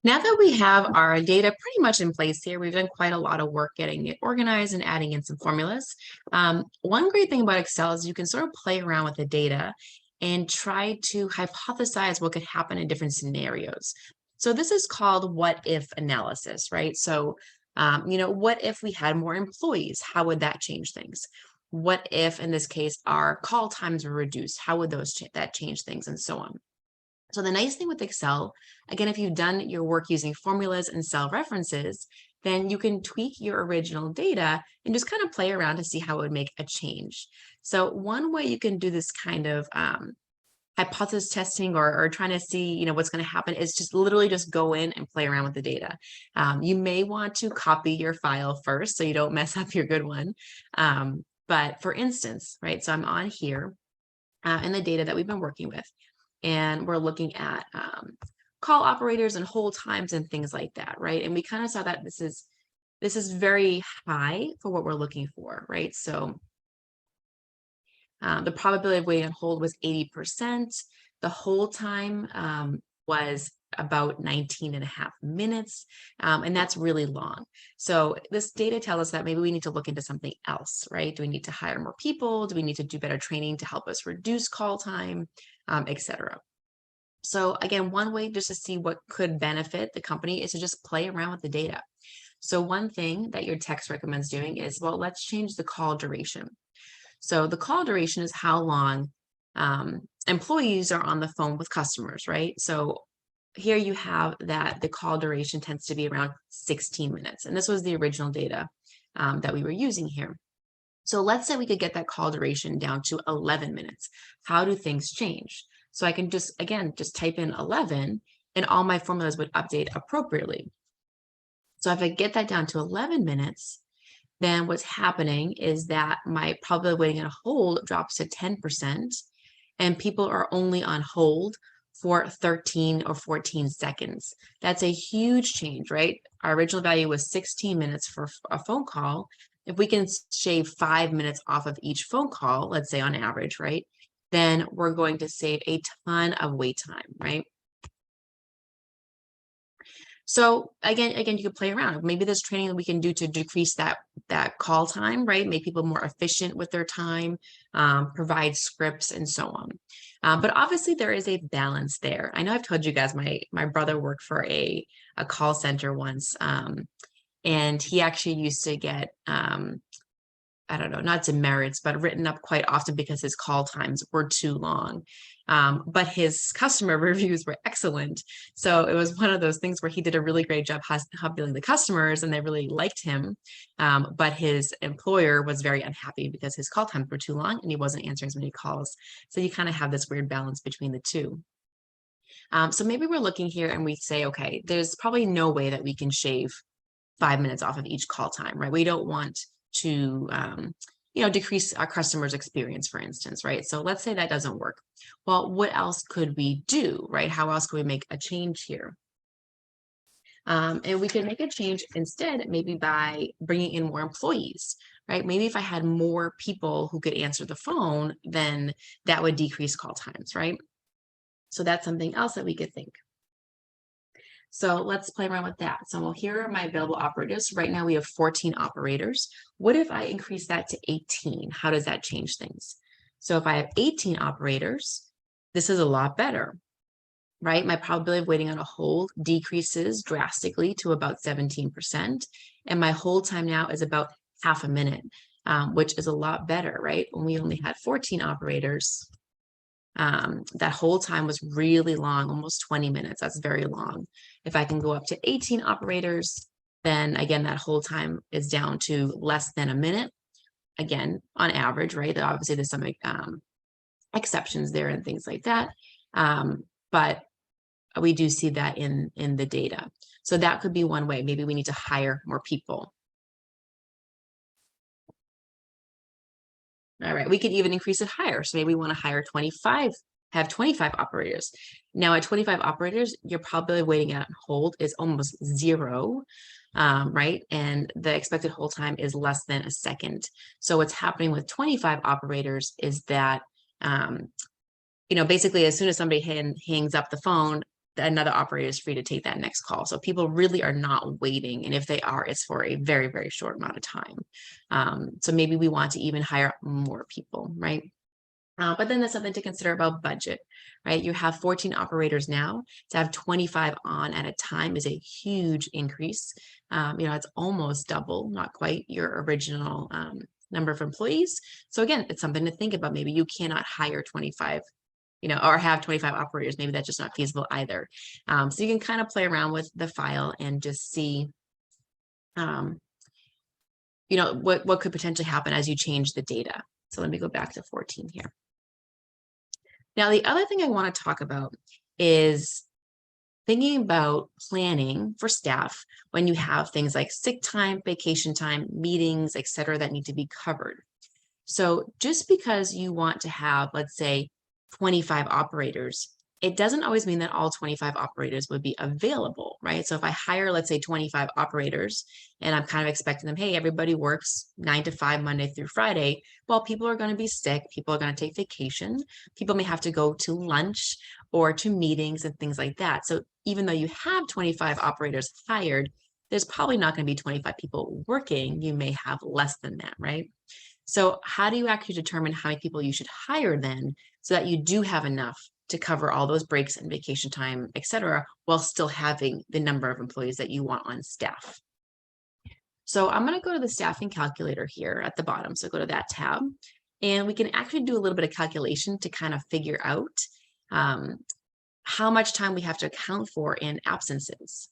Now that we have our data pretty much in place here, we've done quite a lot of work getting it organized and adding in some formulas. One great thing about Excel is you can sort of play around with the data and try to hypothesize what could happen in different scenarios. So this is called what if analysis, right? So, what if we had more employees? How would that change things? What if, in this case, our call times were reduced? How would that change things, and so on? So the nice thing with Excel, again, if you've done your work using formulas and cell references, then you can tweak your original data and just kind of play around to see how it would make a change. So one way you can do this kind of hypothesis testing or trying to see, what's going to happen is just literally just go in and play around with the data. You may want to copy your file first so you don't mess up your good one. But for instance, right, so I'm on here in the data that we've been working with. And we're looking at call operators and hold times and things like that, right? And we kind of saw that this is very high for what we're looking for, right? So the probability of waiting on hold was 80%. The hold time was about 19 and a half minutes, and that's really long. So this data tells us that maybe we need to look into something else, right? Do we need to hire more people? Do we need to do better training to help us reduce call time, etc. So again, one way just to see what could benefit the company is to just play around with the data. So one thing that your text recommends doing is, well, let's change the call duration. So the call duration is how long employees are on the phone with customers, right? So here you have that the call duration tends to be around 16 minutes. And this was the original data that we were using here. So let's say we could get that call duration down to 11 minutes. How do things change? So I can just type in 11 and all my formulas would update appropriately. So if I get that down to 11 minutes, then what's happening is that my probability of waiting on hold drops to 10%, and people are only on hold for 13 or 14 seconds. That's a huge change, right? Our original value was 16 minutes for a phone call. If we can shave 5 minutes off of each phone call, let's say on average, right, then we're going to save a ton of wait time, right? So again, you can play around. Maybe there's training that we can do to decrease that call time, right? Make people more efficient with their time, provide scripts, and so on. But obviously, there is a balance there. I know I've told you guys my brother worked for a call center once, and he actually used to get I don't know, not demerits, but written up quite often because his call times were too long. But his customer reviews were excellent. So it was one of those things where he did a really great job helping the customers and they really liked him. But his employer was very unhappy because his call times were too long and he wasn't answering as many calls. So you kind of have this weird balance between the two. So maybe we're looking here and we say, okay, there's probably no way that we can shave 5 minutes off of each call time, right? We don't want to decrease our customers' experience, for instance, right? So let's say that doesn't work. Well, what else could we do, right? How else could we make a change here? And we can make a change instead, maybe by bringing in more employees, right? Maybe if I had more people who could answer the phone, then that would decrease call times, right? So that's something else that we could think. So let's play around with that. So here are my available operators. Right now we have 14 operators. What if I increase that to 18? How does that change things? So if I have 18 operators, this is a lot better, right? My probability of waiting on a hold decreases drastically to about 17%. And my hold time now is about half a minute, which is a lot better, right? When we only had 14 operators, that whole time was really long, almost 20 minutes. That's very long. If I can go up to 18 operators, then again, that whole time is down to less than a minute. Again, on average, right? Obviously, there's some exceptions there and things like that. But we do see that in the data. So that could be one way. Maybe we need to hire more people. All right, we could even increase it higher. So maybe we want to hire 25, have 25 operators. Now at 25 operators, your probability of waiting on hold is almost zero, right? And the expected hold time is less than a second. So what's happening with 25 operators is that, basically as soon as somebody hangs up the phone, another operator is free to take that next call. So people really are not waiting. And if they are, it's for a very, very short amount of time. So maybe we want to even hire more people, right? But then that's something to consider about budget, right? You have 14 operators now. To have 25 on at a time is a huge increase. It's almost double, not quite your original number of employees. So again, it's something to think about. Maybe you cannot hire 25 or have 25 operators. Maybe that's just not feasible either. So you can kind of play around with the file and just see, what could potentially happen as you change the data. So let me go back to 14 here. Now, the other thing I want to talk about is thinking about planning for staff when you have things like sick time, vacation time, meetings, et cetera, that need to be covered. So just because you want to have, let's say, 25 operators, it doesn't always mean that all 25 operators would be available, right? So if I hire, let's say, 25 operators, and I'm kind of expecting them, hey, everybody works 9 to 5, Monday through Friday. Well, people are going to be sick. People are going to take vacation. People may have to go to lunch or to meetings and things like that. So even though you have 25 operators hired, there's probably not going to be 25 people working. You may have less than that, right? So how do you actually determine how many people you should hire then so that you do have enough to cover all those breaks and vacation time, et cetera, while still having the number of employees that you want on staff? So I'm going to go to the staffing calculator here at the bottom. So go to that tab, and we can actually do a little bit of calculation to kind of figure out how much time we have to account for in absences.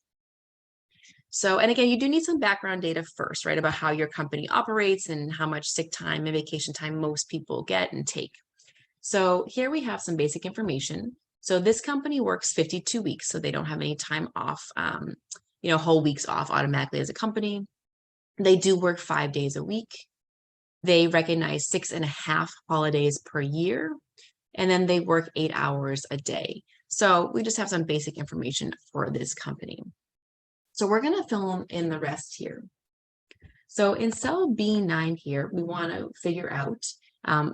So, and again, you do need some background data first, right, about how your company operates and how much sick time and vacation time most people get and take. So here we have some basic information. So this company works 52 weeks, so they don't have any time off, whole weeks off automatically as a company. They do work 5 days a week. They recognize 6.5 holidays per year, and then they work 8 hours a day. So we just have some basic information for this company. So we're going to fill in the rest here. So in cell B9 here, we want to figure out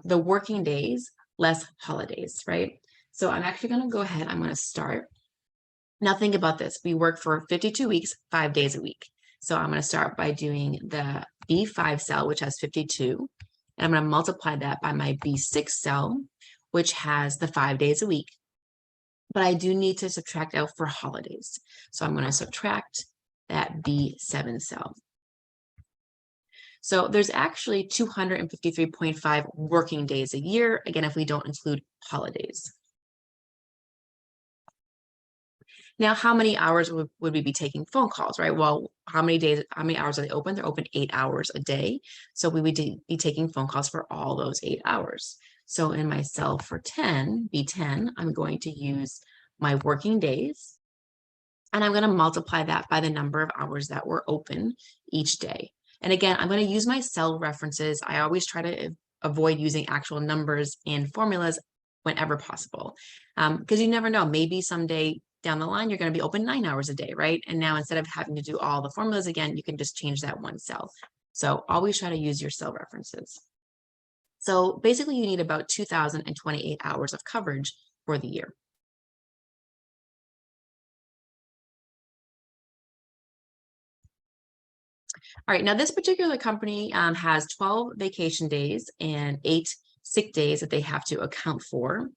the working days less holidays, right? So I'm actually going to go ahead. I'm going to start. Now think about this. We work for 52 weeks, 5 days a week. So I'm going to start by doing the B5 cell, which has 52. And I'm going to multiply that by my B6 cell, which has the 5 days a week. But I do need to subtract out for holidays. So I'm going to subtract that B7 cell. So there's actually 253.5 working days a year, again, if we don't include holidays. Now, how many hours would we be taking phone calls, right? Well, how many hours are they open? They're open 8 hours a day. So we would be taking phone calls for all those 8 hours. So in my cell for 10, B10, I'm going to use my working days, and I'm going to multiply that by the number of hours that were open each day. And again, I'm going to use my cell references. I always try to avoid using actual numbers and formulas whenever possible, because you never know. Maybe someday down the line, you're going to be open 9 hours a day, right? And now instead of having to do all the formulas again, you can just change that one cell. So always try to use your cell references. So basically, you need about 2,028 hours of coverage for the year. All right, now this particular company has 12 vacation days and 8 sick days that they have to account for.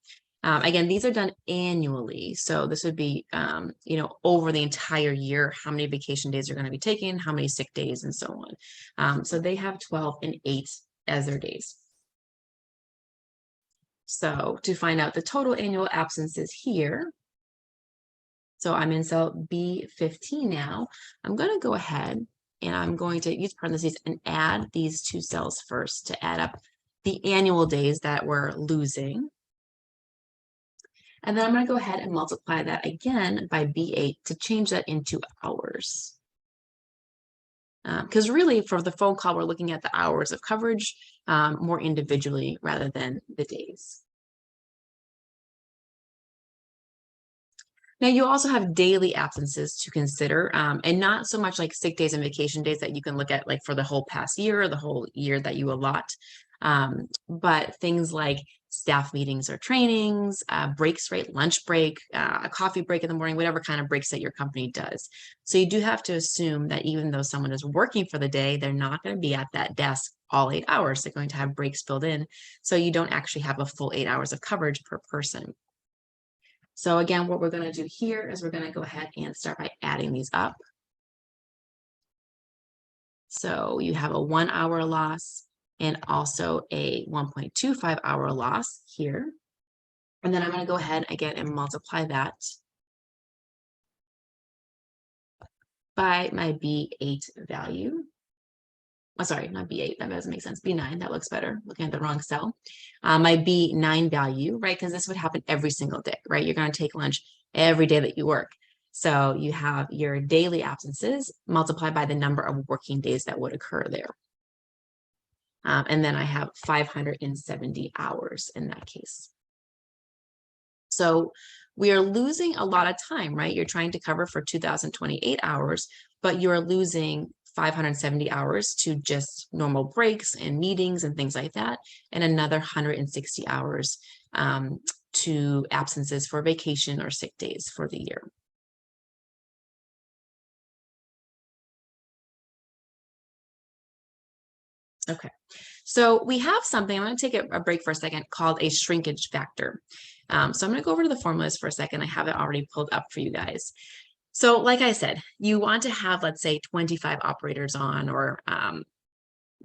Again, these are done annually. So this would be, over the entire year, how many vacation days are going to be taken, how many sick days, and so on. So they have 12 and 8 as their days. So to find out the total annual absences here, so I'm in cell B15 now, I'm going to go ahead and I'm going to use parentheses and add these two cells first to add up the annual days that we're losing. And then I'm going to go ahead and multiply that again by B8 to change that into hours. Because really for the phone call, we're looking at the hours of coverage more individually rather than the days. Now, you also have daily absences to consider, and not so much like sick days and vacation days that you can look at like for the whole past year or the whole year that you allot, but things like staff meetings or trainings, breaks, right? Lunch break, a coffee break in the morning, whatever kind of breaks that your company does. So you do have to assume that even though someone is working for the day, they're not going to be at that desk all 8 hours. They're going to have breaks filled in. So you don't actually have a full 8 hours of coverage per person. So again, what we're going to do here is we're going to go ahead and start by adding these up. So you have a 1 hour loss and also a 1.25 hour loss here. And then I'm going to go ahead again and multiply that by my B8 value. Oh, sorry, not B8, that doesn't make sense. B9, that looks better, looking at the wrong cell. My B9 value, right, because this would happen every single day, right? You're going to take lunch every day that you work. So you have your daily absences multiplied by the number of working days that would occur there. And then I have 570 hours in that case. So we are losing a lot of time, right? You're trying to cover for 2,028 hours, but you're losing 570 hours to just normal breaks and meetings and things like that, and another 160 hours to absences for vacation or sick days for the year. Okay, so we have something, I'm going to take a break for a second, called a shrinkage factor. So I'm going to go over to the formulas for a second. I have it already pulled up for you guys. So like I said, you want to have, let's say, 25 operators on, or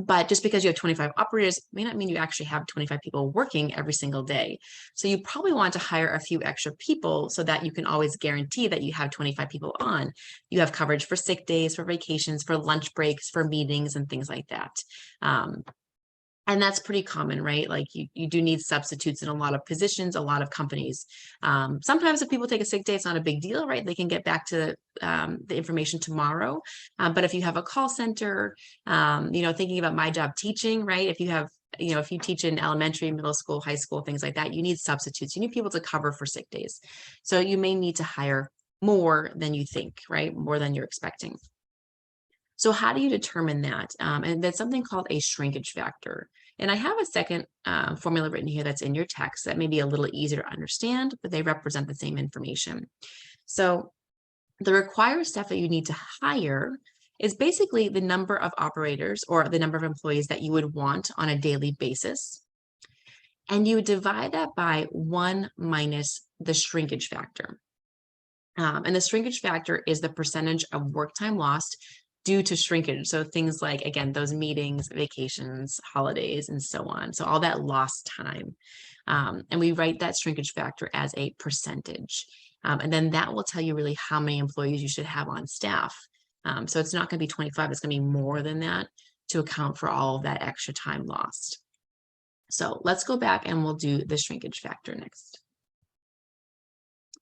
but just because you have 25 operators may not mean you actually have 25 people working every single day. So you probably want to hire a few extra people so that you can always guarantee that you have 25 people on. You have coverage for sick days, for vacations, for lunch breaks, for meetings, and things like that. And that's pretty common, right? Like you do need substitutes in a lot of positions, a lot of companies. Sometimes if people take a sick day, it's not a big deal, right? They can get back to the information tomorrow. But if you have a call center, thinking about my job teaching, right? If you have, if you teach in elementary, middle school, high school, things like that, you need substitutes. You need people to cover for sick days. So you may need to hire more than you think, right? More than you're expecting. So how do you determine that? And that's something called a shrinkage factor. And I have a second formula written here that's in your text that may be a little easier to understand, but they represent the same information. So the required staff that you need to hire is basically the number of operators or the number of employees that you would want on a daily basis. And you divide that by 1 minus the shrinkage factor. And the shrinkage factor is the percentage of work time lost due to shrinkage. So things like, again, those meetings, vacations, holidays, and so on. So all that lost time. And we write that shrinkage factor as a percentage. And then that will tell you really how many employees you should have on staff. So it's not going to be 25, it's going to be more than that to account for all of that extra time lost. So let's go back and we'll do the shrinkage factor next.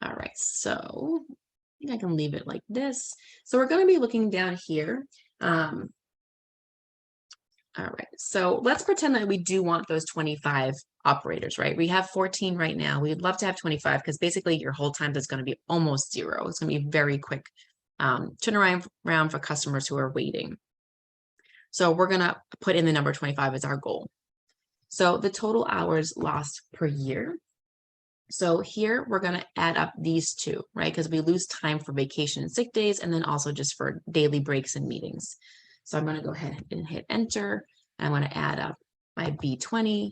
All right, so I think I can leave it like this. So we're going to be looking down here. All right, so let's pretend that we do want those 25 operators, right? We have 14 right now. We'd love to have 25 because basically your hold time is going to be almost 0. It's going to be very quick turnaround for customers who are waiting. So we're going to put in the number 25 as our goal. So the total hours lost per year. So here we're going to add up these two, right? Because we lose time for vacation and sick days, and then also just for daily breaks and meetings. So I'm going to go ahead and hit enter. I'm going to add up my B20,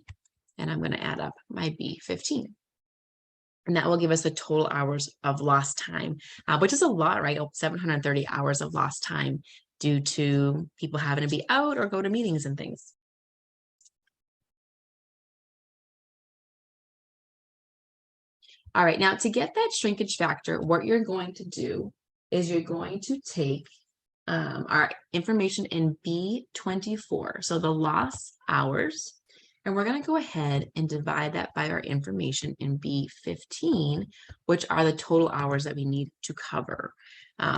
and I'm going to add up my B15. And that will give us the total hours of lost time, which is a lot, right? 730 hours of lost time due to people having to be out or go to meetings and things. All right, now to get that shrinkage factor, what you're going to do is you're going to take our information in B24, so the lost hours, and we're going to go ahead and divide that by our information in B15, which are the total hours that we need to cover.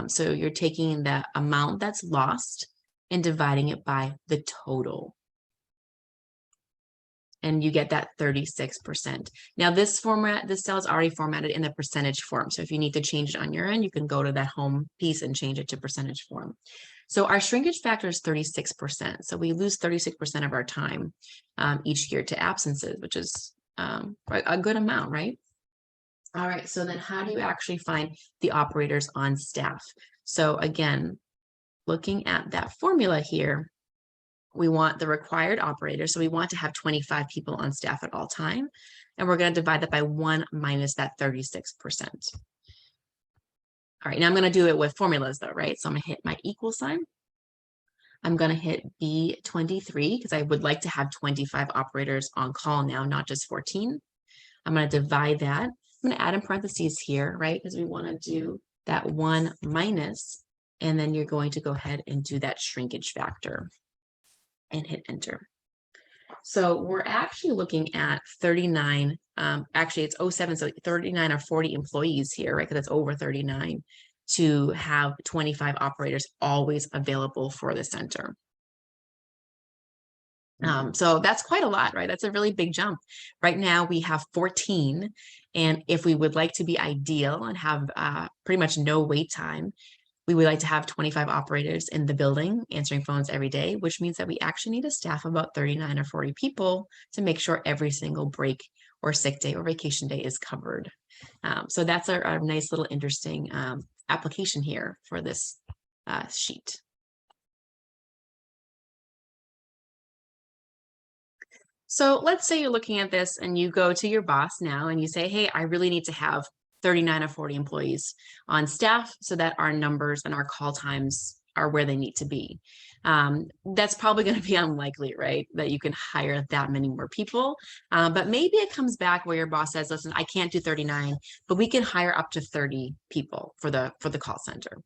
So you're taking the amount that's lost and dividing it by the total. And you get that 36%. Now this cell is already formatted in the percentage form. So if you need to change it on your end, you can go to that home piece and change it to percentage form. So our shrinkage factor is 36%. So we lose 36% of our time each year to absences, which is a good amount, right? All right, so then how do you actually find the operators on staff? So again, looking at that formula here, we want the required operator. So we want to have 25 people on staff at all time. And we're going to divide that by 1 minus that 36%. All right, now I'm going to do it with formulas though, right? So I'm going to hit my equal sign. I'm going to hit B23 because I would like to have 25 operators on call now, not just 14. I'm going to divide that. I'm going to add in parentheses here, right? Because we want to do that 1 minus, and then you're going to go ahead and do that shrinkage factor and hit enter. So we're actually looking at 39, actually it's 07, so 39 or 40 employees here, right? Because it's over 39 to have 25 operators always available for the center. So that's quite a lot, right? That's a really big jump. Right now we have 14. And if we would like to be ideal and have pretty much no wait time, we would like to have 25 operators in the building answering phones every day, which means that we actually need a staff of about 39 or 40 people to make sure every single break or sick day or vacation day is covered. So that's our nice little interesting application here for this sheet. So let's say you're looking at this and you go to your boss now and you say, hey, I really need to have 39 or 40 employees on staff so that our numbers and our call times are where they need to be. That's probably going to be unlikely, right? That you can hire that many more people. But maybe it comes back where your boss says, listen, I can't do 39, but we can hire up to 30 people for the call center.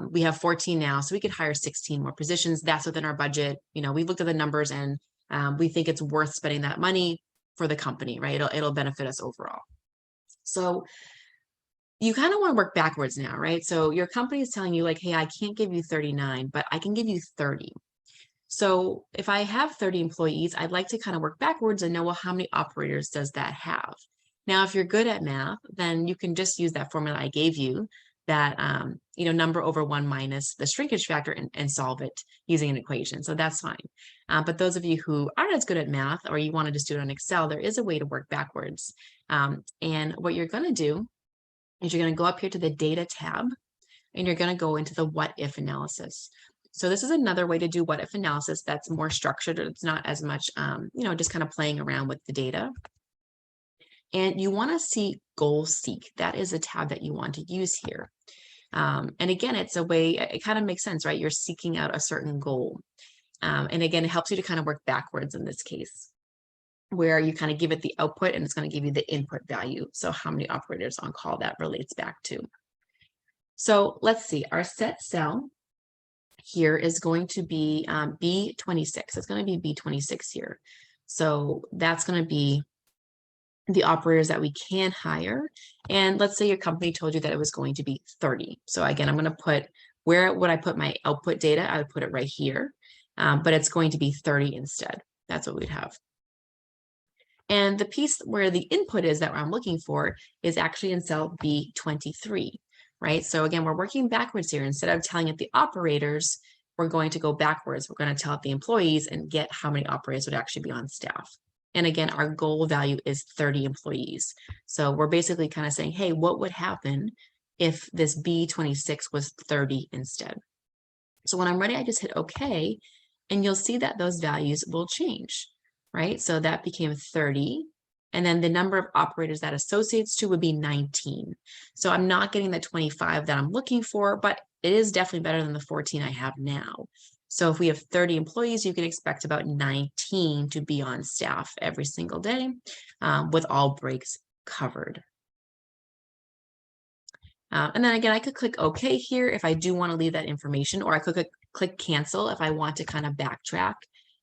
We have 14 now, so we could hire 16 more positions. That's within our budget. You know, we looked at the numbers and we think it's worth spending that money for the company, right? It'll benefit us overall. So you kind of want to work backwards now, right? So your company is telling you like, hey, I can't give you 39, but I can give you 30. So if I have 30 employees, I'd like to kind of work backwards and know, well, how many operators does that have? Now, if you're good at math, then you can just use that formula I gave you, that number over 1 minus the shrinkage factor and solve it using an equation. So that's fine. But those of you who aren't as good at math or you want to just do it on Excel, there is a way to work backwards. And what you're going to do is you're going to go up here to the data tab and you're going to go into the what if analysis. So this is another way to do what if analysis that's more structured. It's not as much, just kind of playing around with the data. And you want to see goal seek. That is a tab that you want to use here. And again, it's a way, it kind of makes sense, right? You're seeking out a certain goal. And again, it helps you to kind of work backwards in this case, where you kind of give it the output and it's going to give you the input value. So how many operators on call that relates back to. So let's see, our set cell here is going to be B26. It's going to be B26 here. So that's going to be the operators that we can hire. And let's say your company told you that it was going to be 30. So again, I'm going to put, where would I put my output data? I would put it right here, but it's going to be 30 instead. That's what we'd have. And the piece where the input is that I'm looking for is actually in cell B23, right? So again, we're working backwards here. Instead of telling it the operators, we're going to go backwards. We're going to tell it the employees and get how many operators would actually be on staff. And again, our goal value is 30 employees. So we're basically kind of saying, hey, what would happen if this B26 was 30 instead? So when I'm ready, I just hit OK, and you'll see that those values will change, right? So that became 30. And then the number of operators that associates to would be 19. So I'm not getting the 25 that I'm looking for, but it is definitely better than the 14 I have now. So if we have 30 employees, you can expect about 19 to be on staff every single day with all breaks covered. And then again, I could click OK here if I do want to leave that information, or I could click cancel if I want to kind of backtrack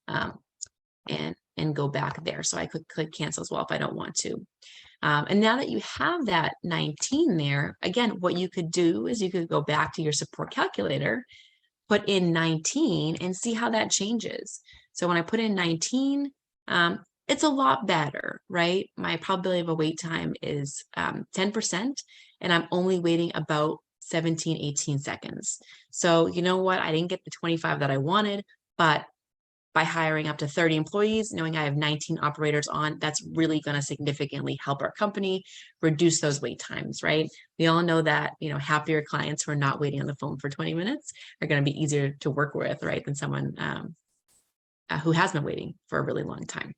and go back there. So I could click cancel as well if I don't want to. And now that you have that 19 there, again, what you could do is you could go back to your support calculator, put in 19 and see how that changes. So when I put in 19, it's a lot better, right? My probability of a wait time is 10%, and I'm only waiting about 17, 18 seconds. So you know what? I didn't get the 25 that I wanted, but by hiring up to 30 employees, knowing I have 19 operators on, that's really going to significantly help our company reduce those wait times, right? We all know that, happier clients who are not waiting on the phone for 20 minutes are going to be easier to work with, right, than someone who has been waiting for a really long time.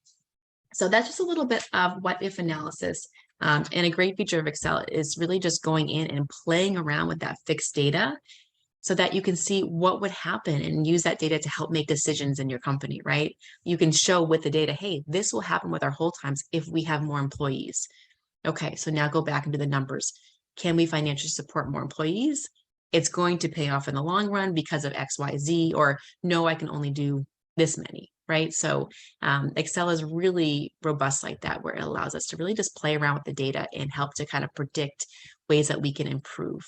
So that's just a little bit of what if analysis. And a great feature of Excel is really just going in and playing around with that fixed data so that you can see what would happen and use that data to help make decisions in your company, right? You can show with the data, hey, this will happen with our hold times if we have more employees. Okay, so now go back into the numbers. Can we financially support more employees? It's going to pay off in the long run because of X, Y, Z, or no, I can only do this many, right? So Excel is really robust like that, where it allows us to really just play around with the data and help to kind of predict ways that we can improve